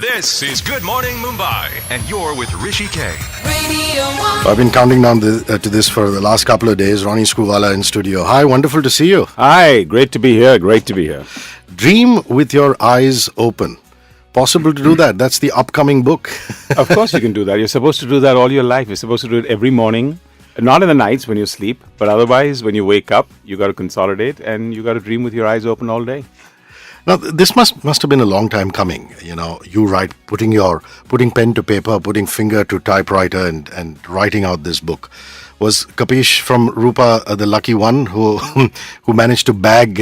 This is Good Morning Mumbai, and you're with Hrishi K. Radio 1. I've been counting down to this for the last couple of days. Ronnie Screwvala in studio. Hi, wonderful to see you. Hi, great to be here. Great to be here. Dream with your eyes open. Possible to do that? That's the upcoming book. Of course you can do that. You're supposed to do that all your life. You're supposed to do it every morning. Not in the nights when you sleep, but otherwise when you wake up, you got to consolidate and you got to dream with your eyes open all day. Now, this must have been a long time coming. You know, you write, putting pen to paper, putting finger to typewriter and writing out this book. Was Kapish from Rupa the lucky one who managed to bag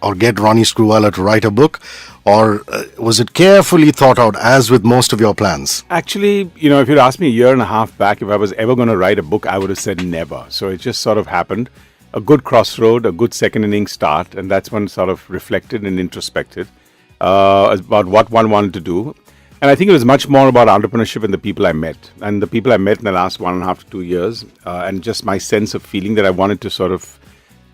or get Ronnie Screwvala to write a book? Or was it carefully thought out, as with most of your plans? Actually, if you'd asked me a year and a half back if I was ever going to write a book, I would have said never. So it just sort of happened. A good crossroad, a good second inning start, and that's when sort of reflected and introspected about what one wanted to do. And I think it was much more about entrepreneurship and the people I met. And the people I met in the last 1.5 to 2 years, and just my sense of feeling that I wanted to sort of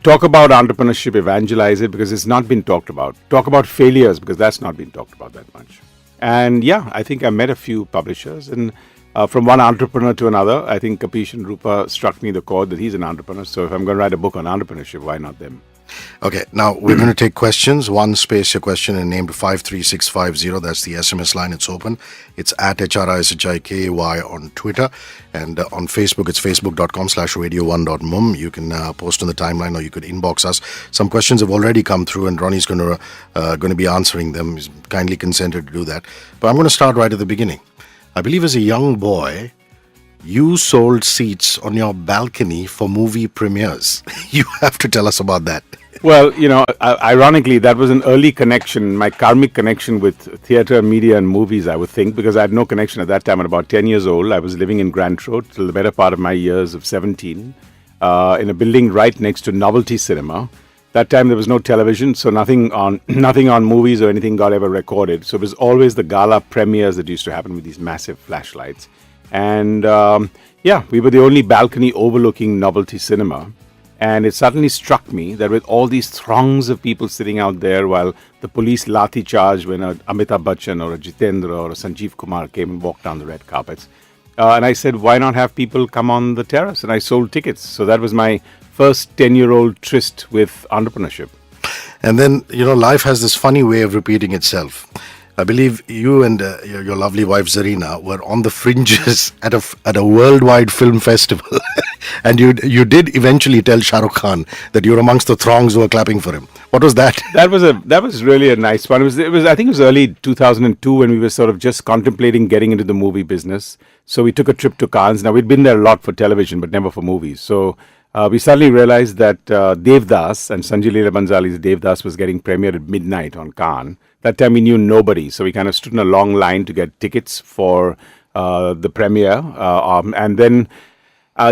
talk about entrepreneurship, evangelize it, because it's not been talked about. Talk about failures, because that's not been talked about that much. And yeah, I think I met a few publishers, and from one entrepreneur to another, I think Kapish and Rupa struck me the chord that he's an entrepreneur. So if I'm going to write a book on entrepreneurship, why not them? Okay, now we're going to take questions. One space your question and name to 53650. That's the SMS line. It's open. It's at HRISHIKY on Twitter. And on Facebook, it's facebook.com/radio1.mum. You can post on the timeline or you could inbox us. Some questions have already come through and Ronnie's going to be answering them. He's kindly consented to do that. But I'm going to start right at the beginning. I believe as a young boy, you sold seats on your balcony for movie premieres. You have to tell us about that. Well, ironically, that was an early connection, my karmic connection with theatre, media and movies, I would think, because I had no connection at that time. At about 10 years old, I was living in Grand Road till the better part of my years of 17, in a building right next to Novelty Cinema. That time there was no television, so nothing on movies or anything got ever recorded. So it was always the gala premieres that used to happen with these massive flashlights. And we were the only balcony overlooking Novelty Cinema. And it suddenly struck me that with all these throngs of people sitting out there while the police lathi charged when a Amitabh Bachchan or a Jitendra or a Sanjeev Kumar came and walked down the red carpets. And I said, why not have people come on the terrace? And I sold tickets. So that was my first 10-year-old tryst with entrepreneurship. And then, life has this funny way of repeating itself. I believe you and your lovely wife Zarina were on the fringes at a worldwide film festival. And you did eventually tell Shah Rukh Khan that you were amongst the throngs who were clapping for him. What was that? That was really a nice one. I think it was early 2002 when we were sort of just contemplating getting into the movie business. So we took a trip to Cannes. Now, we'd been there a lot for television, but never for movies. So we suddenly realized that Devdas and Sanjay Leela Bhansali's Devdas was getting premiered at midnight on Cannes. That time we knew nobody, so we kind of stood in a long line to get tickets for the premiere. And then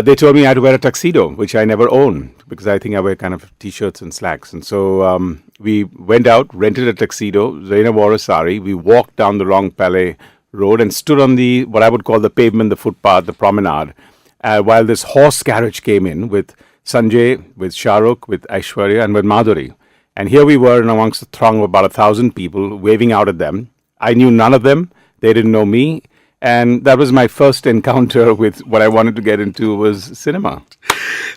they told me I had to wear a tuxedo, which I never own, because I think I wear kind of T-shirts and slacks. And so we went out, rented a tuxedo, Zaina wore a sari. We walked down the Wrong Palais Road and stood on what I would call the pavement, the footpath, the promenade, while this horse carriage came in with Sanjay, with Shah Rukh, with Aishwarya and with Madhuri. And here we were in amongst a throng of about 1,000 people waving out at them. I knew none of them. They didn't know me. And that was my first encounter with what I wanted to get into was cinema.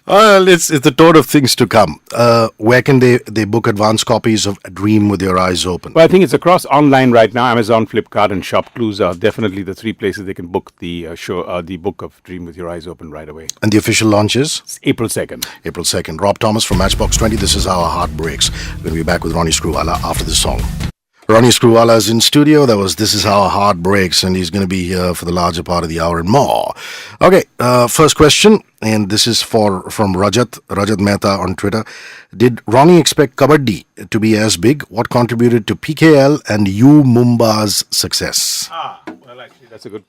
Well, it's the tour of things to come. Where can they book advance copies of Dream with Your Eyes Open? Well, I think it's across online right now. Amazon, Flipkart and Shop Clues are definitely the three places they can book the the book of Dream with Your Eyes Open right away. And the official launch is? It's April 2nd. April 2nd. Rob Thomas from Matchbox 20. This is How Our Heart Breaks. We're going to be back with Ronnie Screwvala after this song. Ronnie Screwvala is in studio. This is How Our Heart Breaks, and he's going to be here for the larger part of the hour and more. Okay, first question, and this is from Rajat Mehta on Twitter. Did Ronnie expect Kabaddi to be as big? What contributed to PKL and U Mumba's success? Well, actually,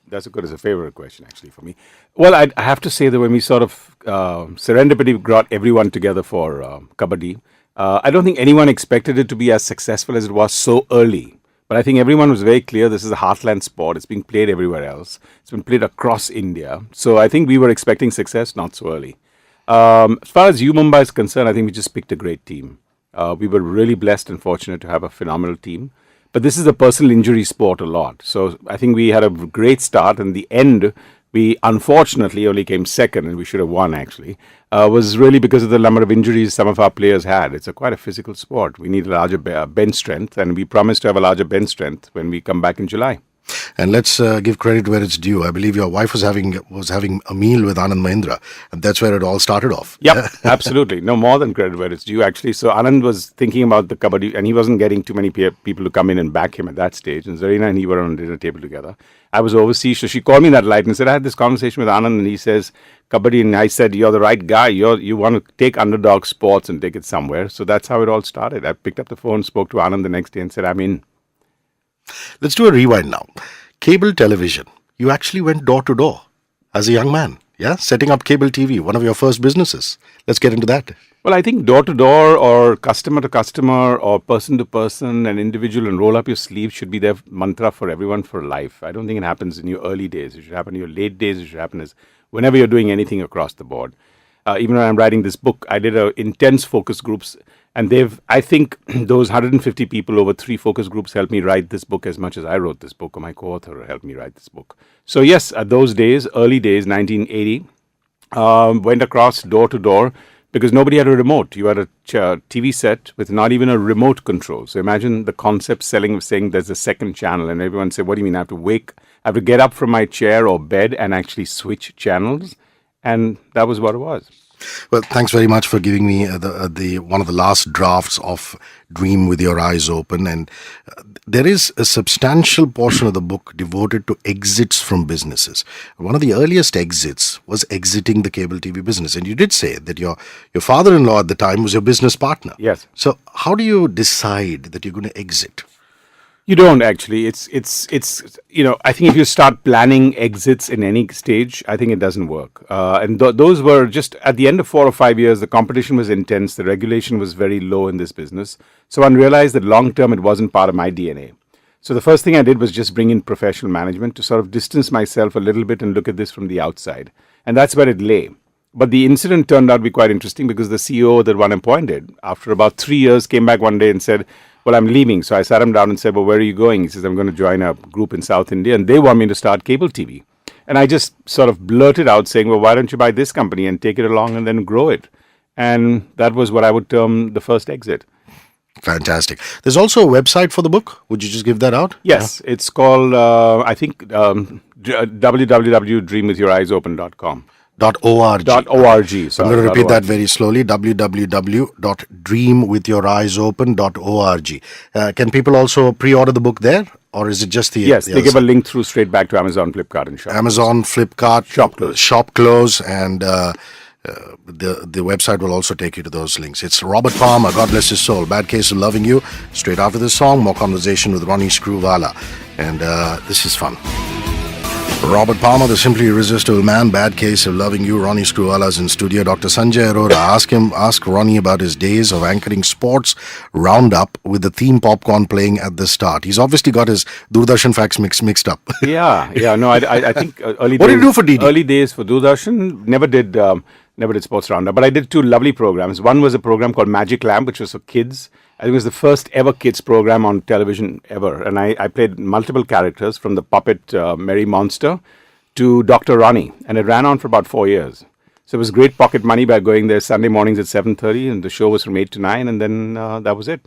that's a favorite question actually for me. Well, I have to say that when we sort of serendipity brought everyone together for Kabaddi. I don't think anyone expected it to be as successful as it was so early. But I think everyone was very clear this is a heartland sport. It's being played everywhere else. It's been played across India. So I think we were expecting success not so early. As far as U Mumbai is concerned, I think we just picked a great team. We were really blessed and fortunate to have a phenomenal team. But this is a personal injury sport a lot. So I think we had a great start. And the end, we unfortunately only came second, and we should have won actually, was really because of the number of injuries some of our players had. It's quite a physical sport. We need a larger bench strength, and we promised to have a larger bench strength when we come back in July. And let's give credit where it's due. I believe your wife was having a meal with Anand Mahindra, and that's where it all started off. Yep, absolutely. No, more than credit where it's due, actually. So Anand was thinking about the kabaddi, and he wasn't getting too many people to come in and back him at that stage. And Zarina and he were on a dinner table together. I was overseas, so she called me that night and said, I had this conversation with Anand, and he says, kabaddi, and I said, you're the right guy. You want to take underdog sports and take it somewhere. So that's how it all started. I picked up the phone, spoke to Anand the next day, and said, I'm in. Let's do a rewind now. Cable television. You actually went door to door as a young man, yeah? Setting up cable TV, one of your first businesses. Let's get into that. Well, I think door to door or customer to customer or person to person and individual and roll up your sleeves should be their mantra for everyone for life. I don't think it happens in your early days. It should happen in your late days. It should happen whenever you're doing anything across the board. Even when I'm writing this book, I did intense focus groups. And I think those 150 people over 3 focus groups helped me write this book as much as I wrote this book, or my co-author helped me write this book. So yes, at those days, early days, 1980, went across door to door because nobody had a remote. You had a TV set with not even a remote control. So imagine the concept saying there's a second channel, and everyone said, what do you mean? I have to get up from my chair or bed and actually switch channels? And that was what it was. Well, thanks very much for giving me the one of the last drafts of Dream with Your Eyes Open. And there is a substantial portion of the book devoted to exits from businesses. One of the earliest exits was exiting the cable TV business. And you did say that your father-in-law at the time was your business partner. Yes. So how do you decide that you're going to exit? You don't actually. It's I think if you start planning exits in any stage, I think it doesn't work. And those were just at the end of 4 or 5 years, the competition was intense. The regulation was very low in this business. So one realized that long term, it wasn't part of my DNA. So the first thing I did was just bring in professional management to sort of distance myself a little bit and look at this from the outside. And that's where it lay. But the incident turned out to be quite interesting because the CEO that one appointed, after about 3 years, came back one day and said, well, I'm leaving. So I sat him down and said, well, where are you going? He says, I'm going to join a group in South India, and they want me to start cable TV. And I just sort of blurted out saying, well, why don't you buy this company and take it along and then grow it? And that was what I would term the first exit. Fantastic. There's also a website for the book. Would you just give that out? Yes. Yeah. It's called, I think, www.dreamwithyoureyes.open.com. .org. .org. So I'm going to repeat that very slowly. www.dreamwithyoureyes.open.org. Can people also pre-order the book there, or is it just the? Yes, they give a link through straight back to Amazon, Flipkart, and Shop. Amazon, Flipkart, Shop Close, and the website will also take you to those links. It's Robert Palmer, God bless his soul. Bad Case of Loving You. Straight after this song, more conversation with Ronnie Screwvala, and this is fun. Robert Palmer, the simply irresistible man. Bad Case of Loving You. Ronnie Screwvala is in studio. Dr. Sanjay Arora, ask Ronnie about his days of anchoring sports roundup with the theme popcorn playing at the start. He's obviously got his Doordarshan facts mixed up. Yeah. No, I think early. What days, did you do for DD? Early days for Doordarshan, never did sports roundup, but I did 2 lovely programs. One was a program called Magic Lamp, which was for kids. I think it was the first ever kids program on television ever. And I played multiple characters, from the puppet Merry Monster to Dr. Ronnie. And it ran on for about 4 years. So it was great pocket money by going there Sunday mornings at 7:30, and the show was from 8 to 9, and then that was it.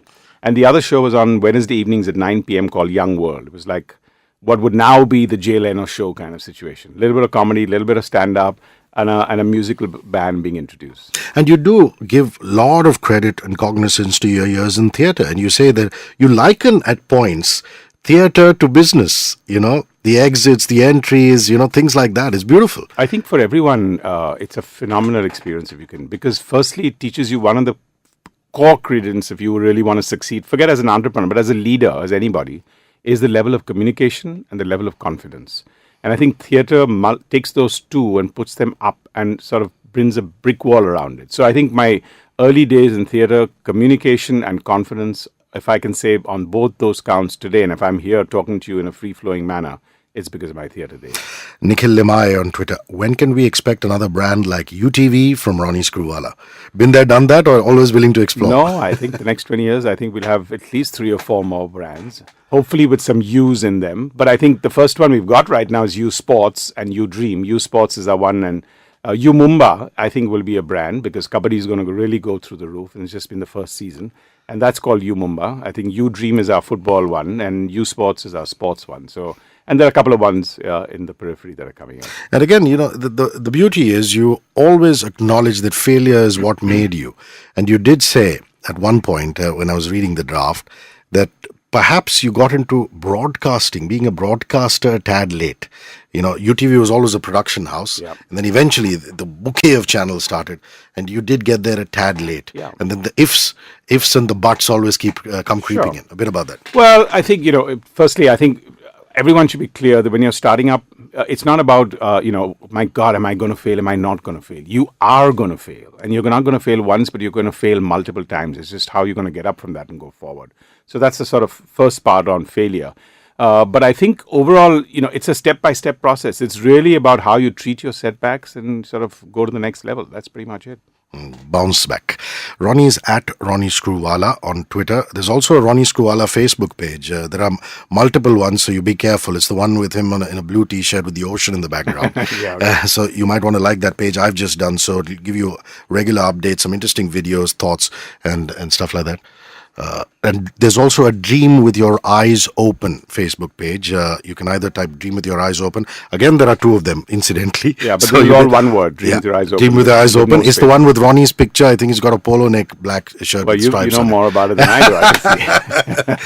And the other show was on Wednesday evenings at 9 p.m. called Young World. It was like what would now be the Jay Leno show kind of situation. A little bit of comedy, a little bit of stand-up, and a musical band being introduced. And you do give a lot of credit and cognizance to your years in theatre. And you say that you liken at points theatre to business, the exits, the entries, things like that. It's beautiful. I think for everyone, it's a phenomenal experience if you can. Because firstly, it teaches you one of the core credence if you really want to succeed. Forget as an entrepreneur, but as a leader, as anybody, is the level of communication and the level of confidence. And I think theatre takes those two and puts them up and sort of brings a brick wall around it. So I think my early days in theatre, communication and confidence, if I can say on both those counts today, and if I'm here talking to you in a free-flowing manner, it's because of my theatre days. Nikhil Limai on Twitter. When can we expect another brand like UTV from Ronnie Screwvala? Been there, done that, or always willing to explore? No, I think the next 20 years, I think we'll have at least 3 or 4 more brands, hopefully with some U's in them. But I think the first one we've got right now is U Sports and U Dream. U Sports is our one, and U Mumba, I think, will be a brand because Kabaddi is going to really go through the roof, and it's just been the first season. And that's called U Mumba. I think U Dream is our football one, and U Sports is our sports one. And there are a couple of ones in the periphery that are coming up. And again, the beauty is you always acknowledge that failure is what made you. And you did say at one point when I was reading the draft that perhaps you got into broadcasting, being a broadcaster a tad late. UTV was always a production house. Yeah. And then eventually the bouquet of channels started and you did get there a tad late. Yeah. And then the ifs and the buts always come creeping in. A bit about that. Well, I think, firstly, I think everyone should be clear that when you're starting up, it's not about, my God, am I going to fail? Am I not going to fail? You are going to fail. And you're not going to fail once, but you're going to fail multiple times. It's just how you're going to get up from that and go forward. So that's the sort of first part on failure. But I think overall, it's a step-by-step process. It's really about how you treat your setbacks and sort of go to the next level. That's pretty much it. Bounce back. Ronnie is at Ronnie Screwvala on Twitter. There's also a Ronnie Screwvala Facebook page. There are multiple ones, so you be careful. It's the one with him in a blue t-shirt with the ocean in the background. Yeah, okay. So you might want to like that page. I've just done so. It'll give you regular updates, some interesting videos, thoughts, and stuff like that. And there's also a Dream with Your Eyes Open Facebook page. You can either type Dream with Your Eyes Open. Again, there are 2 of them, incidentally. Yeah, but they're all one word, Dream with Your Eyes Open. Dream with Your Eyes Open. No It's the one with Ronnie's picture. I think he's got a polo neck, black shirt with stripes you know on more about it than I do, I can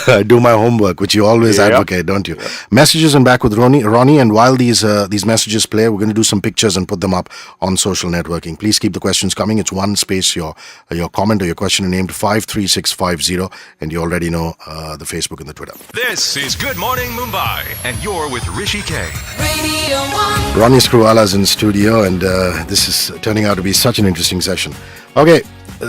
see. I do my homework, which you always advocate, don't you? Messages and back with Ronnie. And while these messages play, we're going to do some pictures and put them up on social networking. Please keep the questions coming. It's one space, your comment or your question and name to 53650. And you already know the Facebook and the Twitter. This is Good Morning Mumbai, and you're with Hrishi K. Radio 1. Ronnie Screwvala's in studio, and this is turning out to be such an interesting session. Okay,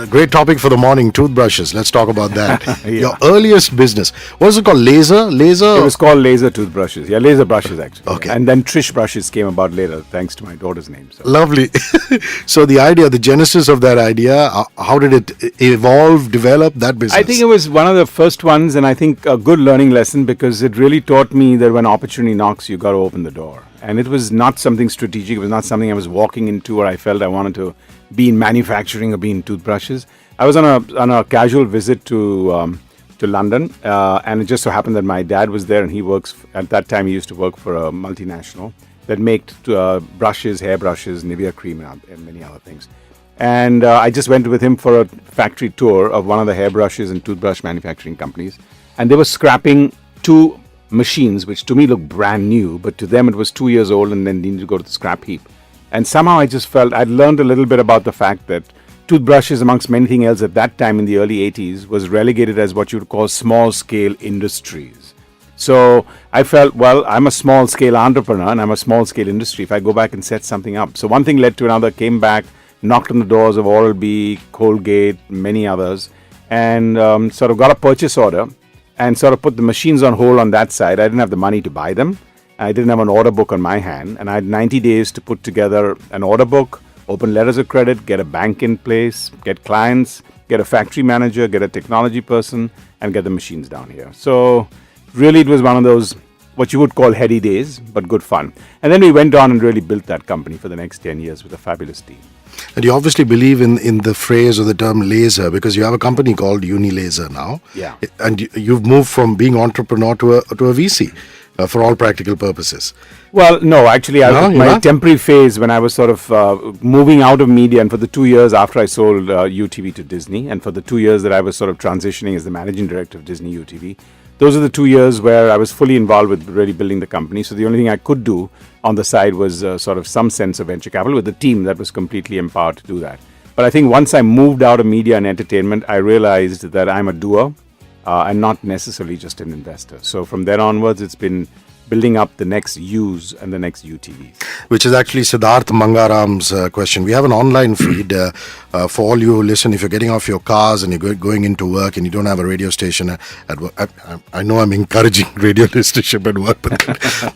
great topic for the morning, toothbrushes. Let's talk about that. Your earliest business. What is it called? Laser? It was called laser toothbrushes. Yeah, laser brushes, actually. Okay. And then Trish brushes came about later, thanks to my daughter's name. So. Lovely. So the genesis of that idea, how did it evolve, develop, that business? I think it was one of the first ones, and I think a good learning lesson because it really taught me that when opportunity knocks, you got to open the door. And it was not something strategic. It was not something I was walking into or I felt I wanted to be in manufacturing or be in toothbrushes. I was on a casual visit to London, and it just so happened that my dad was there, and at that time he used to work for a multinational that made brushes, hairbrushes, Nivea cream, and many other things. And I just went with him for a factory tour of one of the hairbrushes and toothbrush manufacturing companies, and they were scrapping 2 machines, which to me looked brand new, but to them it was 2 years old and then needed to go to the scrap heap. And somehow I just felt I'd learned a little bit about the fact that toothbrushes, amongst many things else at that time in the early 80s, was relegated as what you would call small-scale industries. So I felt, well, I'm a small-scale entrepreneur and I'm a small-scale industry if I go back and set something up. So one thing led to another, came back, knocked on the doors of Oral-B, Colgate, many others, and sort of got a purchase order and sort of put the machines on hold on that side. I didn't have the money to buy them. I didn't have an order book on my hand, and I had 90 days to put together an order book, open letters of credit, get a bank in place, get clients, get a factory manager, get a technology person, and get the machines down here. So really it was one of those, what you would call heady days, but good fun. And then we went on and really built that company for the next 10 years with a fabulous team. And you obviously believe in the phrase or the term laser because you have a company called Unilaser now. Yeah. And you've moved from being entrepreneur to a VC for all practical purposes. Well, no, actually, my temporary phase when I was sort of moving out of media, and for the 2 years after I sold UTV to Disney, and for the 2 years that I was sort of transitioning as the managing director of Disney UTV, those are the 2 years where I was fully involved with really building the company. So the only thing I could do on the side was sort of some sense of venture capital with the team that was completely empowered to do that. But I think once I moved out of media and entertainment, I realized that I'm a doer and not necessarily just an investor. So from then onwards, it's been building up the next U's and the next UTVs. Which is actually Siddharth Mangaram's question. We have an online feed for all you who listen. If you're getting off your cars and you're going into work and you don't have a radio station at work, I know I'm encouraging radio listenership at work, but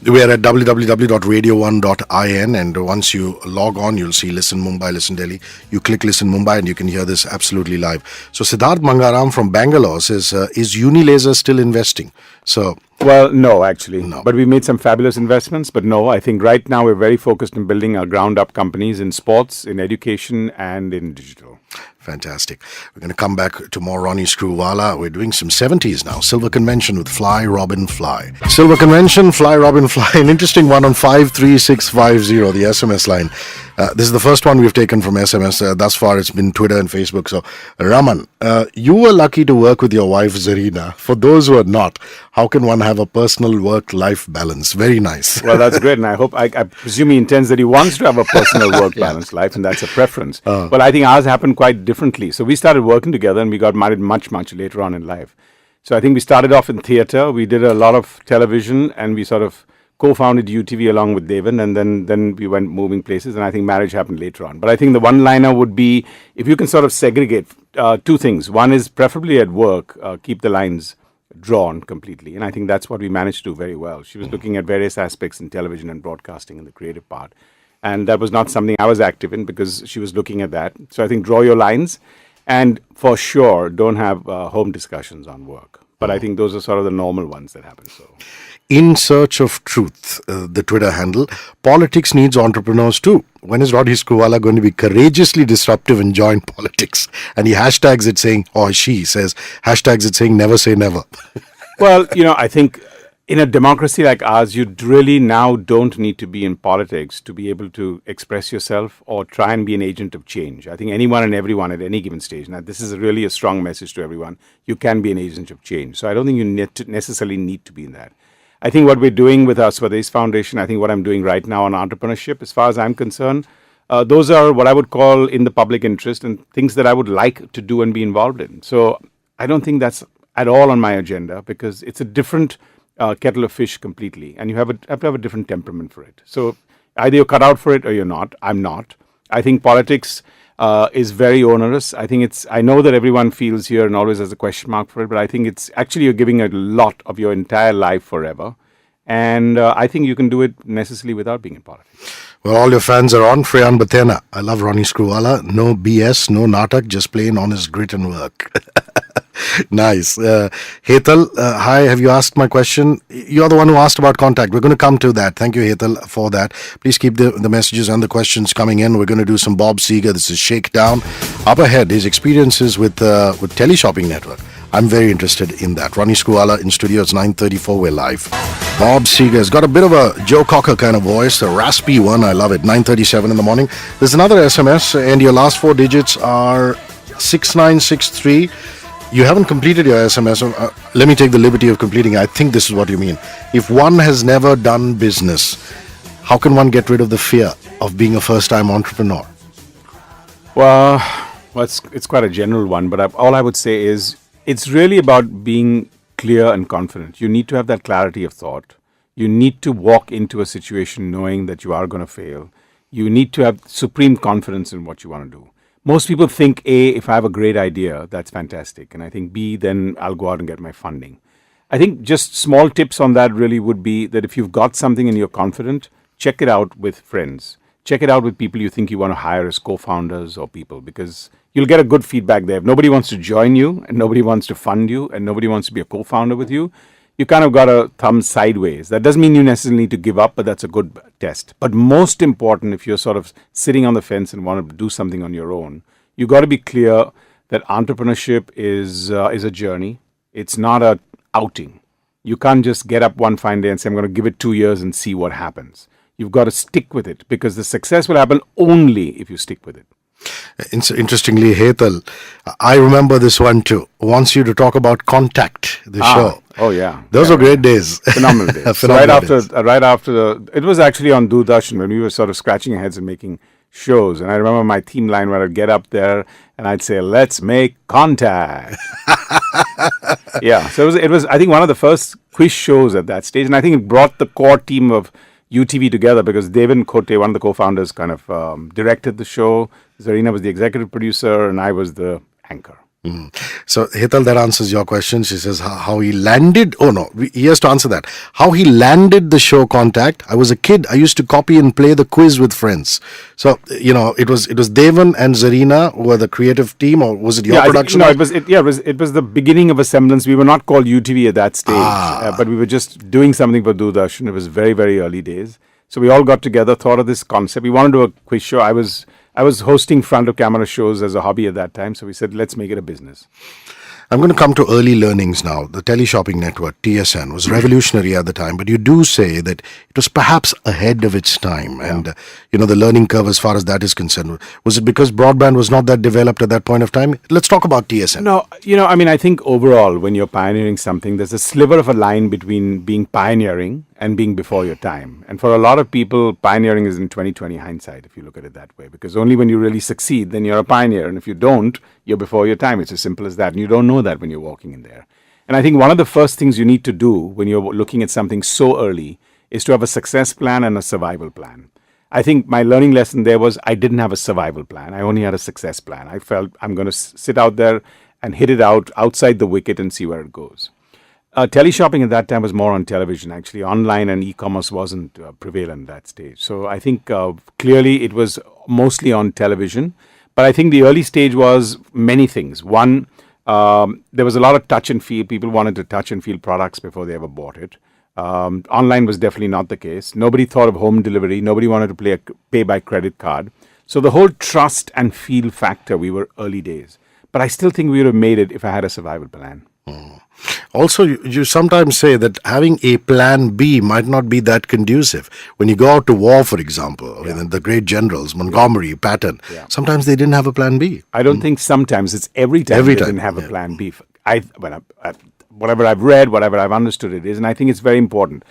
we are at www.radio1.in, and once you log on, you'll see Listen Mumbai, Listen Delhi. You click Listen Mumbai and you can hear this absolutely live. So Siddharth Mangaram from Bangalore says, is Unilaser still investing? So, well, no, actually. No. But we made some fabulous investments. But no, I think right now we're very focused on building our ground-up companies in sports, in education, and in digital. Fantastic. We're going to come back to more Ronnie Screwvala. We're doing some 70s now. Silver Convention with Fly, Robin, Fly. Silver Convention, Fly, Robin, Fly. An interesting one on 53650, the SMS line. This is the first one we've taken from SMS. Thus far, it's been Twitter and Facebook. So, Raman, you were lucky to work with your wife, Zarina. For those who are not, how can one have a personal work-life balance? Very nice. Well, that's great. And I hope, I presume he intends that he wants to have a personal work-balance life, and that's a preference. Well, I think ours happened quite differently. So we started working together and we got married much, much later on in life. So I think we started off in theatre. We did a lot of television and we sort of co-founded UTV along with Devan, and then we went moving places, and I think marriage happened later on. But I think the one-liner would be, if you can sort of segregate two things. One is preferably at work, keep the lines drawn completely. And I think that's what we managed to do very well. She was looking at various aspects in television and broadcasting in the creative part. And that was not something I was active in because she was looking at that. So I think draw your lines and for sure don't have home discussions on work. But I think those are sort of the normal ones that happen. So, In Search of Truth, the Twitter handle, politics needs entrepreneurs too. When is Ronnie Screwvala going to be courageously disruptive and join politics? And he hashtags it saying, or she says, hashtags it saying, never say never. well, I think in a democracy like ours, you really now don't need to be in politics to be able to express yourself or try and be an agent of change. I think anyone and everyone at any given stage, now this is really a strong message to everyone, you can be an agent of change. So I don't think you necessarily need to be in that. I think what we're doing with our Swadesh Foundation, I think what I'm doing right now on entrepreneurship, as far as I'm concerned, those are what I would call in the public interest and things that I would like to do and be involved in. So I don't think that's at all on my agenda because it's a different kettle of fish completely, and you have to have a different temperament for it. So either you're cut out for it or you're not. I'm not. I think politics is very onerous. I know that everyone feels here and always has a question mark for it, but I think it's actually you're giving a lot of your entire life forever. And I think you can do it necessarily without being in politics. Well, all your fans are on. Freyan Batena. I love Ronnie Screwvala. No BS, no natak, just plain honest grit and work. Nice. Hetal, hi, have you asked my question? You're the one who asked about contact. We're going to come to that. Thank you, Hetal, for that. Please keep the messages and the questions coming in. We're going to do some Bob Seger. This is Shakedown. Up ahead, his experiences with Teleshopping Network. I'm very interested in that. Ronnie Screwvala in studio. It's 9:34. We're live. Bob Seger has got a bit of a Joe Cocker kind of voice, a raspy one. I love it. 9:37 in the morning. There's another SMS, and your last four digits are 6963. You haven't completed your SMS. Let me take the liberty of completing. I think this is what you mean. If one has never done business, how can one get rid of the fear of being a first-time entrepreneur? Well, it's quite a general one, but all I would say is it's really about being clear and confident. You need to have that clarity of thought. You need to walk into a situation knowing that you are going to fail. You need to have supreme confidence in what you want to do. Most people think, A, if I have a great idea, that's fantastic. And I think, B, then I'll go out and get my funding. I think just small tips on that really would be that if you've got something and you're confident, check it out with friends. Check it out with people you think you want to hire as co-founders or people, because you'll get a good feedback there. If nobody wants to join you and nobody wants to fund you and nobody wants to be a co-founder with you, you kind of got a thumb sideways. That doesn't mean you necessarily need to give up, but that's a good test. But most important, if you're sort of sitting on the fence and want to do something on your own, you got to be clear that entrepreneurship is a journey. It's not a outing. You can't just get up one fine day and say, I'm going to give it 2 years and see what happens. You've got to stick with it because the success will happen only if you stick with it. Interestingly, Hetal, I remember this one too. Wants you to talk about Contact, the show. Oh yeah, those were great days. Phenomenal days. Right after it was actually on Doordarshan when we were sort of scratching our heads and making shows. And I remember my theme line where I'd get up there and I'd say, "Let's make contact." Yeah, so it was I think one of the first quiz shows at that stage, and I think it brought the core team of UTV together because Devin Kote, one of the co-founders, kind of directed the show. Zarina was the executive producer, and I was the anchor. So, Hital, that answers your question. She says how he landed. Oh, no, he has to answer that. How he landed the show Contact. I was a kid. I used to copy and play the quiz with friends. So, it was Devan and Zarina who were the creative team, or was it your production? It was the beginning of a semblance. We were not called UTV at that stage, but we were just doing something for Doordarshan. It was very, very early days. So we all got together, thought of this concept. We wanted to do a quiz show. I was hosting front of camera shows as a hobby at that time. So we said, let's make it a business. I'm going to come to early learnings now. The teleshopping network, TSN, was revolutionary at the time, but you do say that it was perhaps ahead of its time. Yeah. And, the learning curve as far as that is concerned. Was it because broadband was not that developed at that point of time? Let's talk about TSN. No, I think overall, when you're pioneering something, there's a sliver of a line between being pioneering and being before your time. And for a lot of people, pioneering is in 20/20 hindsight, if you look at it that way. Because only when you really succeed, then you're a pioneer. And if you don't, you're before your time. It's as simple as that. And you don't know that when you're walking in there. And I think one of the first things you need to do when you're looking at something so early is to have a success plan and a survival plan. I think my learning lesson there was I didn't have a survival plan. I only had a success plan. I felt I'm going to sit out there and hit it out outside the wicket and see where it goes. Teleshopping at that time was more on television, actually. Online and e-commerce wasn't prevalent at that stage. So I think clearly it was mostly on television. But I think the early stage was many things. One, there was a lot of touch and feel. People wanted to touch and feel products before they ever bought it. Online was definitely not the case. Nobody thought of home delivery. Nobody wanted to pay by credit card. So the whole trust and feel factor, we were early days. But I still think we would have made it if I had a survival plan. Also, you sometimes say that having a plan B might not be that conducive. When you go out to war, for example, the great generals, Montgomery, Patton, sometimes they didn't have a plan B. I don't think sometimes, it's every time they didn't have a plan B. Whatever I've read, whatever I've understood it is, and I think it's very important.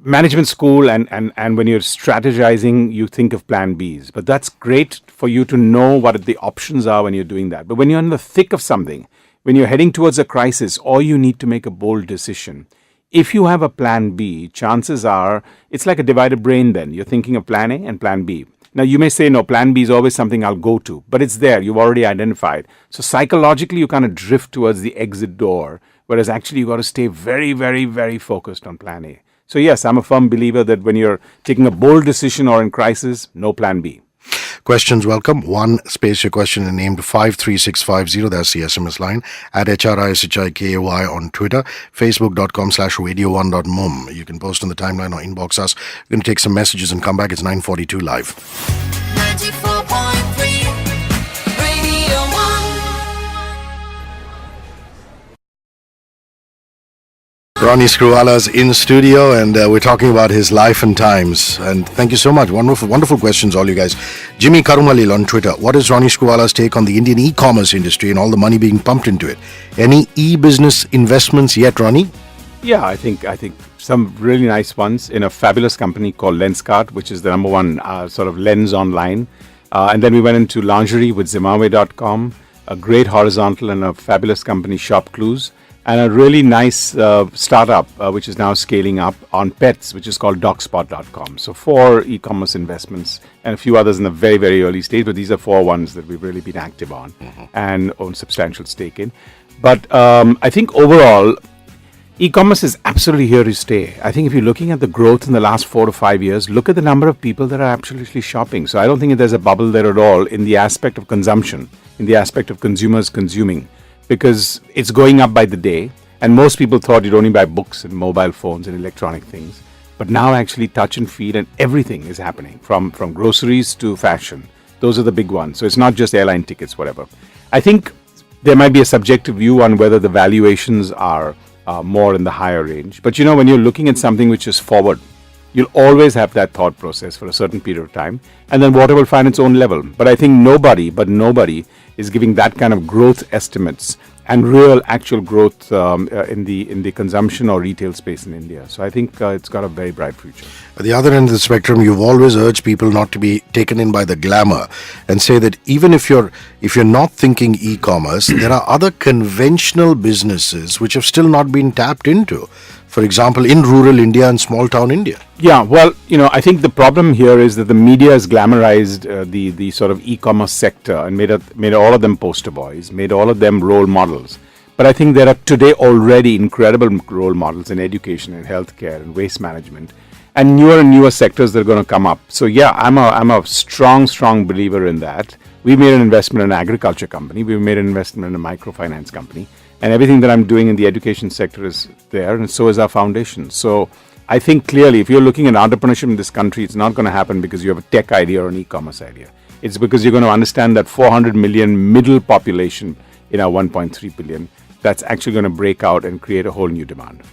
Management school and when you're strategizing, you think of plan Bs. But that's great for you to know what the options are when you're doing that. But when you're in the thick of something, when you're heading towards a crisis, or you need to make a bold decision, if you have a plan B, chances are it's like a divided brain then. You're thinking of plan A and plan B. Now, you may say, no, plan B is always something I'll go to, but it's there. You've already identified. So psychologically, you kind of drift towards the exit door, whereas actually you've got to stay very, very, very focused on plan A. So yes, I'm a firm believer that when you're taking a bold decision or in crisis, no plan B. Questions welcome. One space your question and name to 53650. That's the SMS line. At HRISHIKAY on Twitter. Facebook.com/radio1.mum. You can post on the timeline or inbox us. We're going to take some messages and come back. It's 9:42 live. 94.3 Radio 1. Ronnie Screwvala is in studio, and we're talking about his life and times. And thank you so much. Wonderful questions, all you guys. Jimmy Karumalil on Twitter. What is Ronnie Screwvala's take on the Indian e-commerce industry and all the money being pumped into it? Any e-business investments yet, Ronnie? Yeah, I think some really nice ones in a fabulous company called Lenskart, which is the number one sort of lens online. And then we went into lingerie with Zimbabwe.com, a great horizontal and a fabulous company, Shop Clues. And a really nice startup, which is now scaling up on pets, which is called Dogspot.com. So 4 e-commerce investments and a few others in the very, very early stage. But these are 4 ones that we've really been active on and own substantial stake in. But I think overall, e-commerce is absolutely here to stay. I think if you're looking at the growth in the last 4 to 5 years, look at the number of people that are absolutely shopping. So I don't think there's a bubble there at all in the aspect of consumption, in the aspect of consumers consuming. Because it's going up by the day, and most people thought you'd only buy books and mobile phones and electronic things. But now actually touch and feel and everything is happening, from groceries to fashion. Those are the big ones. So it's not just airline tickets, whatever. I think there might be a subjective view on whether the valuations are more in the higher range. But when you're looking at something which is forward, you'll always have that thought process for a certain period of time, and then water will find its own level. But I think nobody is giving that kind of growth estimates and real actual growth in the consumption or retail space in India. So I think it's got a very bright future. At the other end of the spectrum, you've always urged people not to be taken in by the glamour and say that even if you're not thinking e-commerce, there are other conventional businesses which have still not been tapped into. For example, in rural India and small town India. Yeah, well, I think the problem here is that the media has glamorized the sort of e-commerce sector and made all of them poster boys, made all of them role models. But I think there are today already incredible role models in education and healthcare and waste management, and newer sectors that are going to come up. So yeah, I'm a strong believer in that. We made an investment in an agriculture company. We made an investment in a microfinance company. And everything that I'm doing in the education sector is there, and so is our foundation. So I think clearly, if you're looking at entrepreneurship in this country, it's not going to happen because you have a tech idea or an e-commerce idea. It's because you're going to understand that 400 million middle population in our 1.3 billion, that's actually going to break out and create a whole new demand.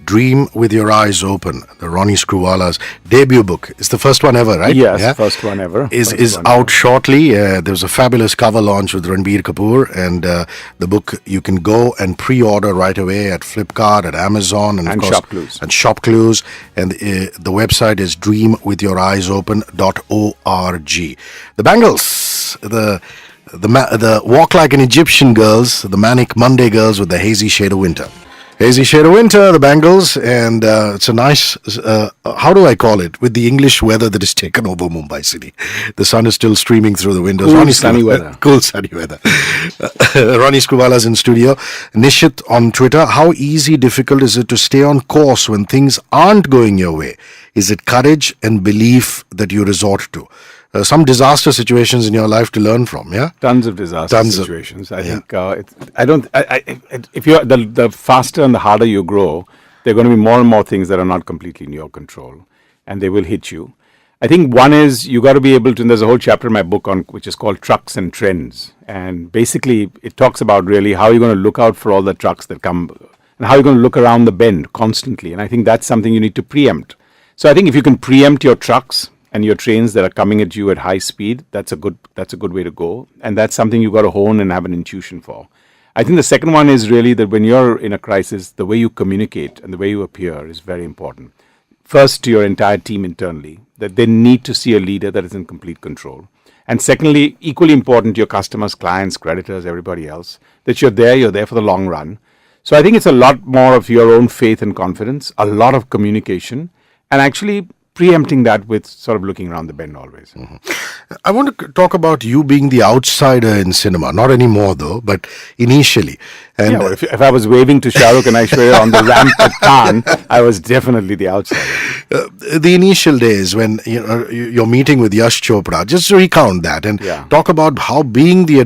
Dream with Your Eyes Open, the Ronnie Screwvala's debut book. It's the first one ever, right? Yes, first one ever. Is out shortly. There was a fabulous cover launch with Ranbir Kapoor, and the book you can go and pre-order right away at Flipkart, at Amazon, and of course, ShopClues. And ShopClues. And the website is dreamwithyoureyes.open.org. The Bangles, the walk like an Egyptian girls, the manic Monday girls with the hazy shade of winter. Hazy shade of winter, the Bangles, and it's a nice, how do I call it, with the English weather that has taken over Mumbai city. The sun is still streaming through the windows. Cool, sunny weather. Cool, sunny weather. Ronnie Screwvala's in studio. Nishit on Twitter. How easy, difficult is it to stay on course when things aren't going your way? Is it courage and belief that you resort to? Some disaster situations in your life to learn from, yeah? Tons of disaster situations. I think if you're the faster and the harder you grow, there are going to be more and more things that are not completely in your control, and they will hit you. I think one is you got to be able to, and there's a whole chapter in my book on which is called Trucks and Trends, and basically it talks about really how you're going to look out for all the trucks that come, and how you're going to look around the bend constantly, and I think that's something you need to preempt. So I think if you can preempt your trucks and your trains that are coming at you at high speed, that's a good way to go. And that's something you've got to hone and have an intuition for. I think the second one is really that when you're in a crisis, the way you communicate and the way you appear is very important. First, to your entire team internally, that they need to see a leader that is in complete control. And secondly, equally important, your customers, clients, creditors, everybody else, that you're there for the long run. So I think it's a lot more of your own faith and confidence, a lot of communication, and actually preempting that with sort of looking around the bend always. Mm-hmm. I want to talk about you being the outsider in cinema. Not anymore though, but initially. And well, if I was waving to Shah Rukh and Aishwarya on the ramp at Cannes, I was definitely the outsider. The initial days when you're meeting with Yash Chopra, just recount that and talk about how being the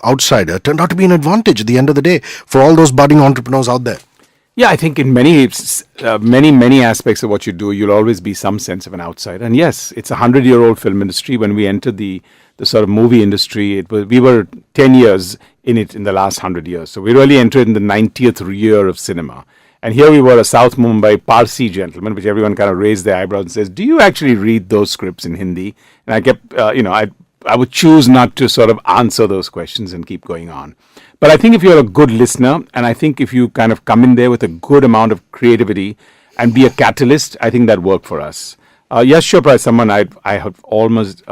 outsider turned out to be an advantage at the end of the day for all those budding entrepreneurs out there. Yeah, I think in many aspects of what you do, you'll always be some sense of an outsider. And yes, it's a 100-year-old film industry. When we entered the sort of movie industry, we were 10 years in it in the last 100 years. So we really entered in the 90th year of cinema. And here we were, a South Mumbai Parsi gentleman, which everyone kind of raised their eyebrows and says, do you actually read those scripts in Hindi? And I kept, I would choose not to sort of answer those questions and keep going on. But I think if you're a good listener, and I think if you kind of come in there with a good amount of creativity and be a catalyst, I think that worked for us. Yash Chopra is someone I have always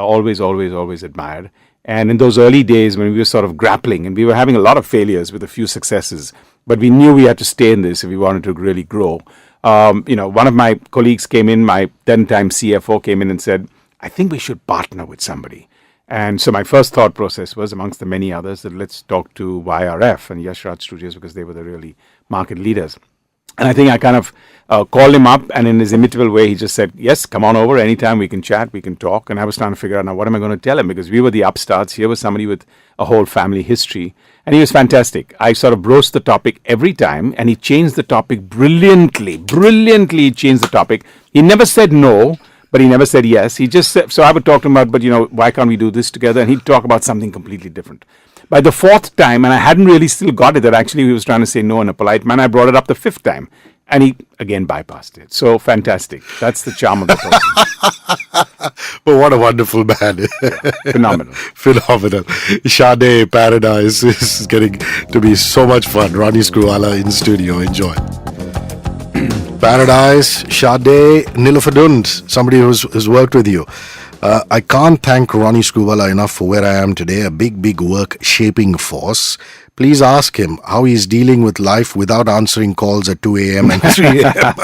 admired. And in those early days when we were sort of grappling and we were having a lot of failures with a few successes, but we knew we had to stay in this if we wanted to really grow. One of my colleagues came in, my then-time CFO came in and said, I think we should partner with somebody. And so my first thought process was, amongst the many others, that let's talk to YRF and Yash Raj Studios because they were the really market leaders. And I think I kind of called him up, and in his imitable way, he just said, yes, come on over anytime, we can chat, we can talk. And I was trying to figure out, now what am I going to tell him? Because we were the upstarts. Here was somebody with a whole family history. And he was fantastic. I sort of broached the topic every time, and he changed the topic brilliantly. Brilliantly changed the topic. He never said no, but he never said yes. He just said, so I would talk to him about, but why can't we do this together? And he'd talk about something completely different. By the fourth time, and I hadn't really still got it, that actually he was trying to say no in a polite manner, I brought it up the fifth time. And he, again, bypassed it. So fantastic. That's the charm of the person. But what a wonderful man. Phenomenal. Phenomenal. Sade Paradise is getting to be so much fun. Ronnie Screwvala in studio. Enjoy. Paradise, Sade, Nilufadund, somebody who's worked with you. I can't thank Ronnie Screwvala enough for where I am today, a big work shaping force. Please ask him how he's dealing with life without answering calls at 2 a.m. and 3 a.m.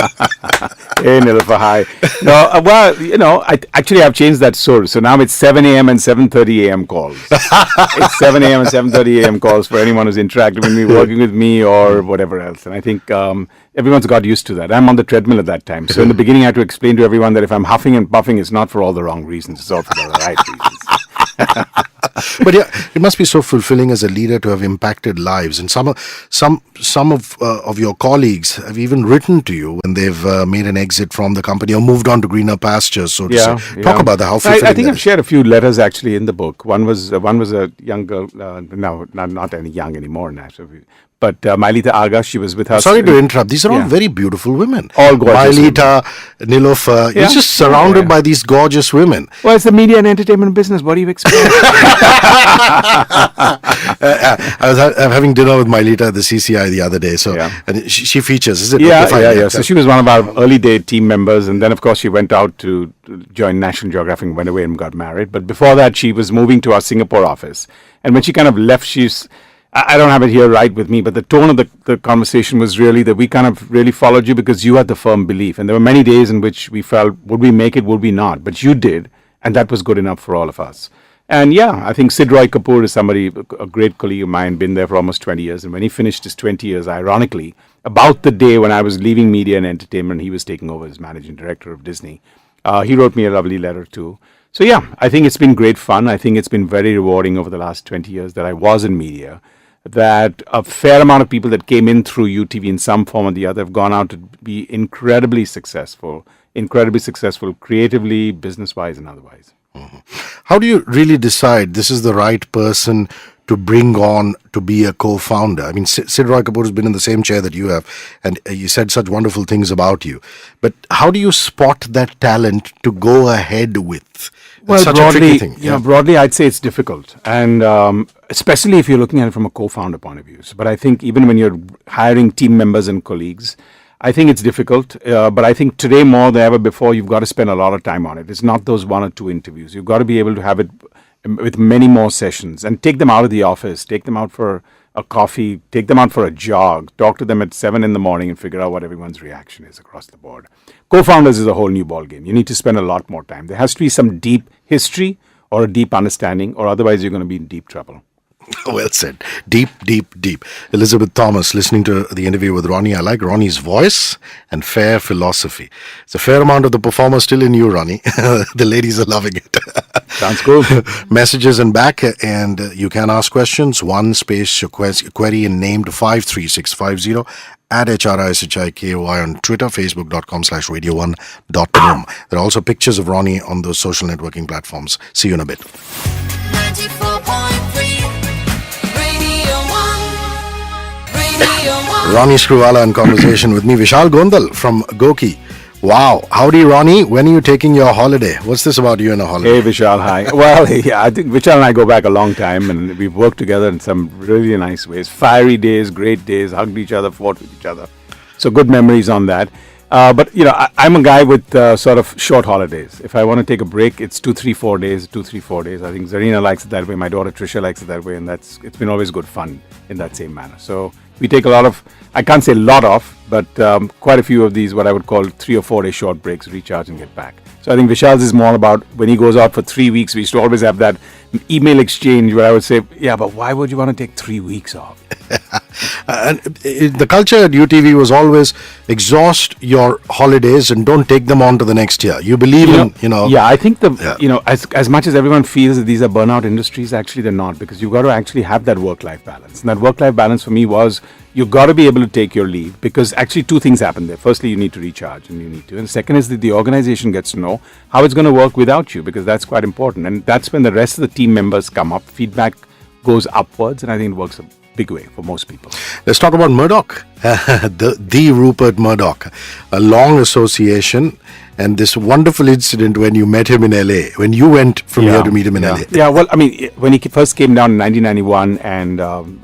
Hey, Nilufer, hi. No, well, I've changed that source. So now it's 7 a.m. and 7:30 a.m. calls. It's 7 a.m. and 7:30 a.m. calls for anyone who's interacting with me, working with me, or whatever else. And I think everyone's got used to that. I'm on the treadmill at that time. So in the beginning, I had to explain to everyone that if I'm huffing and puffing, it's not for all the wrong reasons. It's all for the right reasons. But yeah, it must be so fulfilling as a leader to have impacted lives. And some of your colleagues have even written to you when they've made an exit from the company or moved on to greener pastures, so to say. Talk about that. How fulfilling I think that I've is. shared a few letters actually in the book. One was a young girl, no, not any young anymore now. But Mailita Aga, she was with us. Sorry to interrupt. These are all Yeah. very beautiful women. All gorgeous Mailita, Nilofer. Yeah. You're just surrounded Yeah. by these gorgeous women. Well, it's the media and entertainment business. What do you expect? I'm having dinner with Mailita at the CCI the other day. So Yeah. and she features. Is it? Yeah, Okay, fine. yeah. So she was one of our early day team members, and then of course she went out to join National Geographic and went away and got married. But before that, she was moving to our Singapore office, and when she kind of left, I don't have it here right with me, but the tone of the conversation was really that we kind of really followed you because you had the firm belief. And there were many days in which we felt, would we make it, would we not? But you did, and that was good enough for all of us. And yeah, I think Sid Roy Kapoor is somebody, a great colleague of mine, been there for almost 20 years. And when he finished his 20 years, ironically, about the day when I was leaving media and entertainment, he was taking over as managing director of Disney. He wrote me a lovely letter too. So yeah, I think it's been great fun. I think it's been very rewarding over the last 20 years that I was in media. That a fair amount of people that came in through UTV in some form or the other have gone out to be incredibly successful creatively, business-wise and otherwise. How do you really decide this is the right person to bring on to be a co-founder? I mean, Sid Roy Kapoor has been in the same chair that you have, and you said such wonderful things about you. But how do you spot that talent to go ahead with? It's such a tricky thing. Broadly, I'd say it's difficult, and especially if you're looking at it from a co-founder point of view. But I think even when you're hiring team members and colleagues, I think it's difficult. But I think today more than ever before, you've got to spend a lot of time on it. It's not those 1 or 2 interviews. You've got to be able to have it with many more sessions and take them out of the office, take them out for a coffee, take them out for a jog, talk to them at 7 in the morning and figure out what everyone's reaction is across the board. Co-founders is a whole new ballgame. You need to spend a lot more time. There has to be some deep history or a deep understanding, or otherwise you're going to be in deep trouble. Well said. Deep. Elizabeth Thomas, listening to the interview with Ronnie. I like Ronnie's voice and fair philosophy. It's a fair amount of the performer still in you, Ronnie. The ladies are loving it. Sounds cool. Messages and back, and you can ask questions. One space your query and name to 53650 at HRISHIKY on Twitter, facebook.com/radio1.com. There are also pictures of Ronnie on those social networking platforms. See you in a bit. 94.3 Radio 1 Radio 1 Ronnie Screwvala in conversation with me, Vishal Gondal from Goki. Wow. Howdy, Ronnie. When are you taking your holiday? What's this about you and a holiday? Hey, Vishal, hi. Well, yeah, I think Vishal and I go back a long time, and we've worked together in some really nice ways. Fiery days, great days, hugged each other, fought with each other. So good memories on that. But, I'm a guy with sort of short holidays. If I want to take a break, it's 2, 3, 4 days. I think Zarina likes it that way. My daughter Trisha likes it that way. And it's been always good fun in that same manner. So we take a lot of, I can't say a lot of, but quite a few of these, what I would call 3 or 4 day short breaks, recharge and get back. So I think Vishal's is more about when he goes out for 3 weeks, we used to always have that email exchange where I would say, yeah, but why would you want to take 3 weeks off? And the culture at UTV was always exhaust your holidays and don't take them on to the next year. You believe Yeah, I think as much as everyone feels that these are burnout industries, actually they're not, because you've got to actually have that work-life balance. And that work-life balance for me was you've got to be able to take your leave, because actually 2 things happen there. Firstly, you need to recharge, and the second is that the organization gets to know how it's going to work without you, because that's quite important. And that's when the rest of the team members come up, feedback goes upwards, and I think it works big way for most people. Let's talk about Murdoch, the Rupert Murdoch, a long association, and this wonderful incident when you met him in LA, when you went from here to meet him in LA. Yeah, well, I mean, when he first came down in 1991 and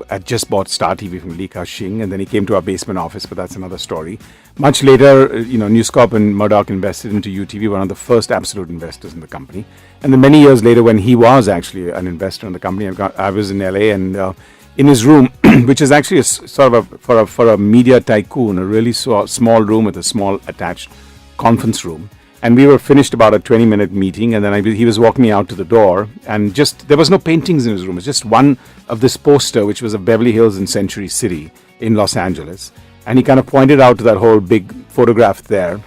had just bought Star TV from Li Ka-shing, and then he came to our basement office, but that's another story. Much later, News Corp and Murdoch invested into UTV, one of the first absolute investors in the company. And then many years later, when he was actually an investor in the company, I was in LA and in his room, which is actually for a media tycoon, a really small room with a small attached conference room. And we were finished about a 20-minute meeting, and then he was walking me out to the door, and there was no paintings in his room. It's just one of this poster, which was of Beverly Hills and Century City in Los Angeles. And he kind of pointed out to that whole big photograph there.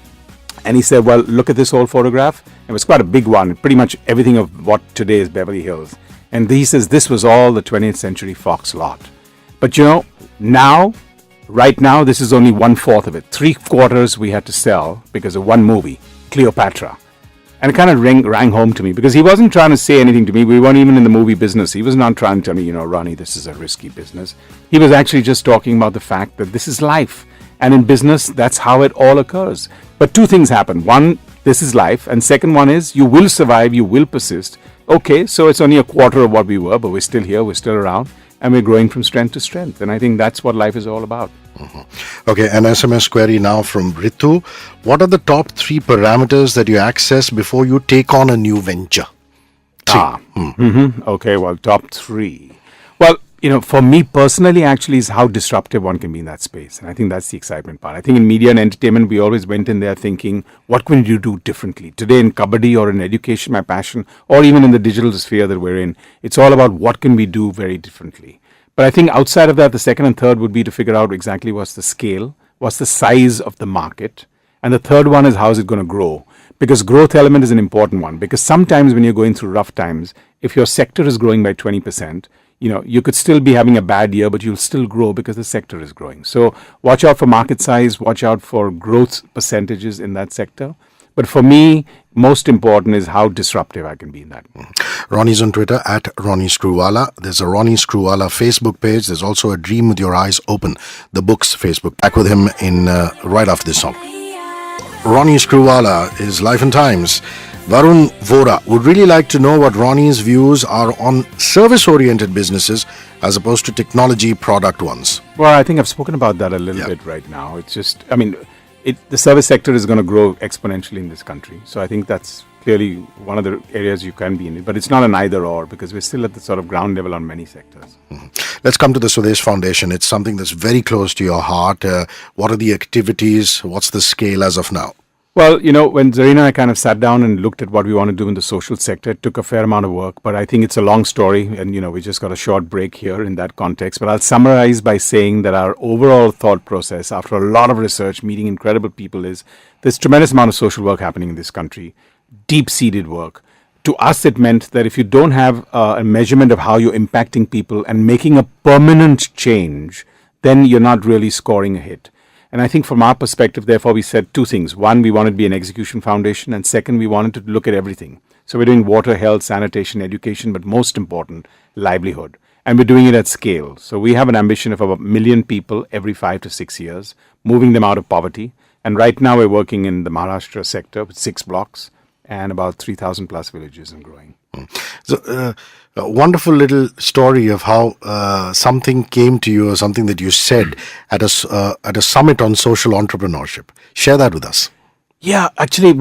And he said, well, look at this whole photograph. It was quite a big one, pretty much everything of what today is Beverly Hills. And he says this was all the 20th Century Fox lot. But right now, this is only 1/4 of it. 3/4 we had to sell because of one movie, Cleopatra. And it kind of rang home to me because he wasn't trying to say anything to me. We weren't even in the movie business. He was not trying to tell me, Ronnie, this is a risky business. He was actually just talking about the fact that this is life. And in business, that's how it all occurs. But two things happen. One, this is life. And second one is you will survive, you will persist. Okay, so it's only 1/4 of what we were, but we're still here, we're still around, and we're growing from strength to strength. And I think that's what life is all about. Okay, an SMS query now from Ritu. What are the top 3 parameters that you access before you take on a new venture? 3. Okay, well, top 3. Well, for me personally, actually, is how disruptive one can be in that space. And I think that's the excitement part. I think in media and entertainment, we always went in there thinking, what can you do differently? Today in Kabaddi or in education, my passion, or even in the digital sphere that we're in, it's all about what can we do very differently. But I think outside of that, the second and third would be to figure out exactly what's the scale, what's the size of the market. And the third one is how is it going to grow? Because growth element is an important one. Because sometimes when you're going through rough times, if your sector is growing by 20%, you could still be having a bad year, but you'll still grow because the sector is growing. So watch out for market size, watch out for growth percentages in that sector. But for me, most important is how disruptive I can be in that. Ronnie's on Twitter at Ronnie Screwvala. There's a Ronnie Screwvala Facebook page. There's also a Dream with Your Eyes Open, the book's Facebook. Back with him in right after this song. Ronnie Screwvala is Life and Times. Varun Vora would really like to know what Ronnie's views are on service-oriented businesses as opposed to technology product ones. Well, I think I've spoken about that a little bit right now. It's just, the service sector is going to grow exponentially in this country. So I think that's clearly one of the areas you can be in. But it's not an either or because we're still at the sort of ground level on many sectors. Let's come to the Swadesh Foundation. It's something that's very close to your heart. What are the activities? What's the scale as of now? Well, when Zarina and I kind of sat down and looked at what we want to do in the social sector, it took a fair amount of work, but I think it's a long story and, we just got a short break here in that context. But I'll summarize by saying that our overall thought process after a lot of research, meeting incredible people is there's tremendous amount of social work happening in this country, deep-seated work. To us, it meant that if you don't have a measurement of how you're impacting people and making a permanent change, then you're not really scoring a hit. And I think from our perspective, therefore, we said 2 things. One, we wanted to be an execution foundation. And second, we wanted to look at everything. So we're doing water, health, sanitation, education, but most important, livelihood. And we're doing it at scale. So we have an ambition of about 1 million people every 5 to 6 years, moving them out of poverty. And right now we're working in the Maharashtra sector with 6 blocks and about 3,000 plus villages and growing. So, a wonderful little story of how something came to you or something that you said at a summit on social entrepreneurship. Share that with us. Yeah, actually,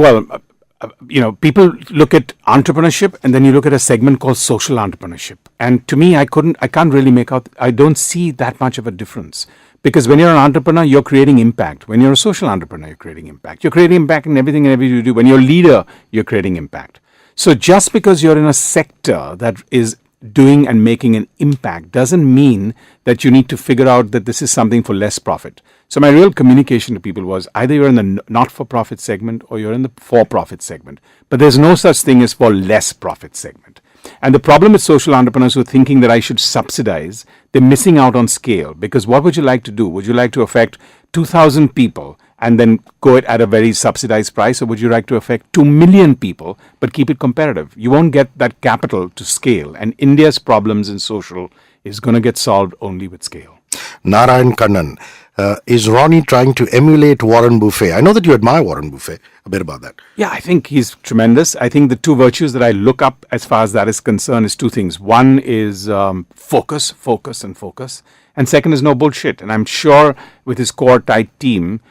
people look at entrepreneurship and then you look at a segment called social entrepreneurship. And to me, I can't really make out, I don't see that much of a difference. Because when you're an entrepreneur, you're creating impact. When you're a social entrepreneur, you're creating impact. You're creating impact in everything and everything you do. When you're a leader, you're creating impact. So just because you're in a sector that is doing and making an impact doesn't mean that you need to figure out that this is something for less profit. So my real communication to people was either you're in the not-for-profit segment or you're in the for-profit segment. But there's no such thing as for less profit segment. And the problem with social entrepreneurs who are thinking that I should subsidize, they're missing out on scale. Because what would you like to do? Would you like to affect 2,000 people and then go it at a very subsidized price? Or would you like to affect 2 million people but keep it competitive? You won't get that capital to scale. And India's problems in social is going to get solved only with scale. Narayan Kannan, is Ronnie trying to emulate Warren Buffett? I know that you admire Warren Buffett. A bit about that. Yeah, I think he's tremendous. I think the two virtues that I look up as far as that is concerned is two things. One is focus. And second is no bullshit. And I'm sure with his core tight team,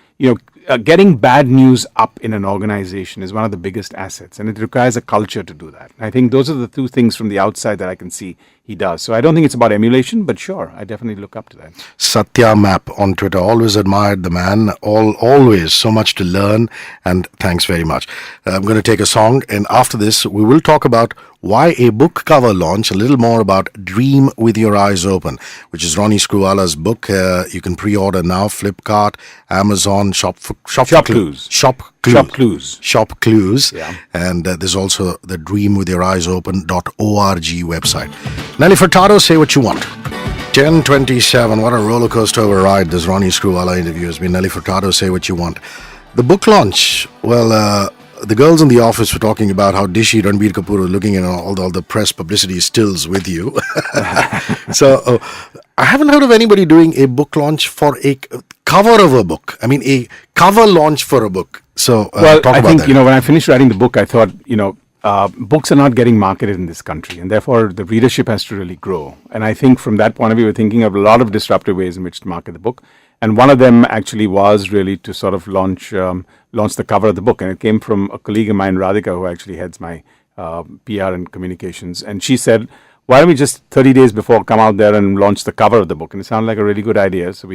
getting bad news up in an organization is one of the biggest assets. And it requires a culture to do that. I think those are the two things from the outside that I can see he does. So I don't think it's about emulation, but sure, I definitely look up to that. Satya Map on Twitter. Always admired the man. Always so much to learn. And thanks very much. I'm going to take a song. And after this, we will talk about why a book cover launch, a little more about Dream with Your Eyes Open, which is Ronnie Screwvala's book. You can pre-order now, Flipkart, Amazon, Shop Clues. Shop Clues. Yeah. And there's also the dreamwithyoureyes.open.org website. Nelly Furtado, say what you want. 10:27. What a roller coaster of a ride this Ronnie Screwvala interview has been. Nelly Furtado, say what you want. The book launch, well, the girls in the office were talking about how dishy Ranbir Kapoor was looking at all the press publicity stills with you. So I haven't heard of anybody doing a book launch for a cover of a book. I mean, a cover launch for a book. So well, talk I about think, that. when I finished writing the book, I thought, books are not getting marketed in this country, and therefore the readership has to really grow. And I think from that point of view, we're thinking of a lot of disruptive ways in which to market the book. And one of them actually was really to sort of launch the cover of the book. And it came from a colleague of mine, Radhika, who actually heads my PR and communications. And she said, why don't we just 30 days before come out there and launch the cover of the book? And it sounded like a really good idea. So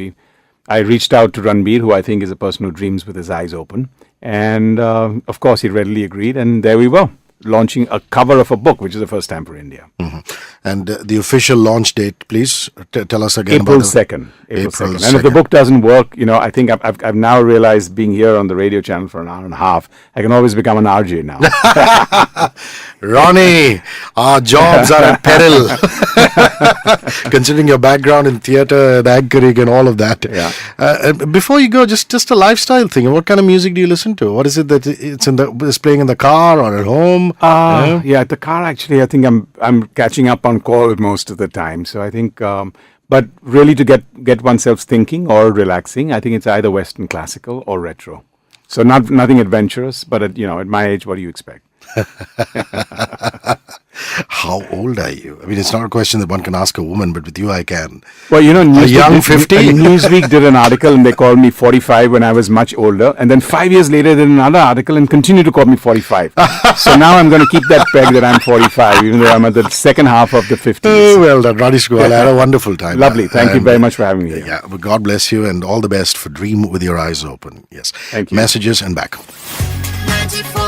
I reached out to Ranbir, who I think is a person who dreams with his eyes open. And of course, he readily agreed. And there we were, launching a cover of a book, which is the first time for India. Mm-hmm. And the official launch date, please tell us again. April about 2nd. April 2nd. 2nd. And if the book doesn't work, I think I've now realized, being here on the radio channel for an hour and a half, I can always become an RJ now. Ronnie, our jobs are at peril. Considering your background in theatre and anchoring and all of that. Yeah. Before you go, just a lifestyle thing. What kind of music do you listen to? What is it that it's playing in the car or at home? Yeah, at the car, actually, I think I'm catching up on call most of the time. So I think, but really to get oneself thinking or relaxing, I think it's either Western classical or retro. So nothing adventurous, but at my age, what do you expect? How old are you? I mean, it's not a question that one can ask a woman, but with you I can. Well, a young 50? Newsweek did an article and they called me 45 when I was much older. And then 5 years later, they did another article and continued to call me 45. So now I'm going to keep that peg that I'm 45, even though I'm at the second half of the 50s. Oh, well done, Ronnie Screwvala. I had a wonderful time. Lovely. Thank you very much for having me here. Yeah, well, God bless you and all the best for Dream with Your Eyes Open. Yes. Thank you. Messages and back. 94